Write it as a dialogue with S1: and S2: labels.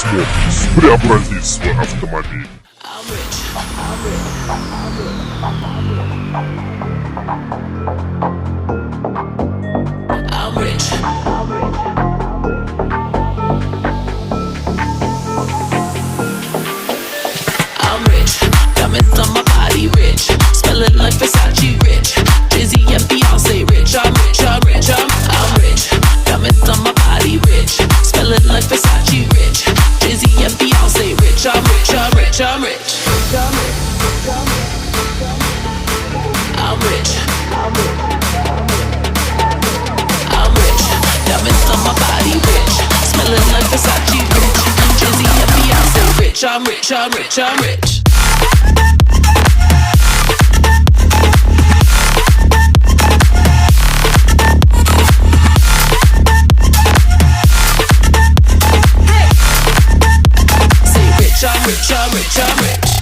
S1: возможность преобразить свой автомобиль.
S2: Smelling like Versace rich, Drizzy and Beyonce rich. I'm rich, I'm rich, I'm rich. Diamonds on my body rich, smelling like Versace rich, Drizzy and Beyonce rich. I'm rich, I'm rich, I'm rich. I'm rich, I'm rich. Diamonds on my body rich, smelling like Versace rich, Drizzy and Beyonce rich. I'm rich, I'm rich, I'm rich. I'm rich, I'm rich, I'm rich.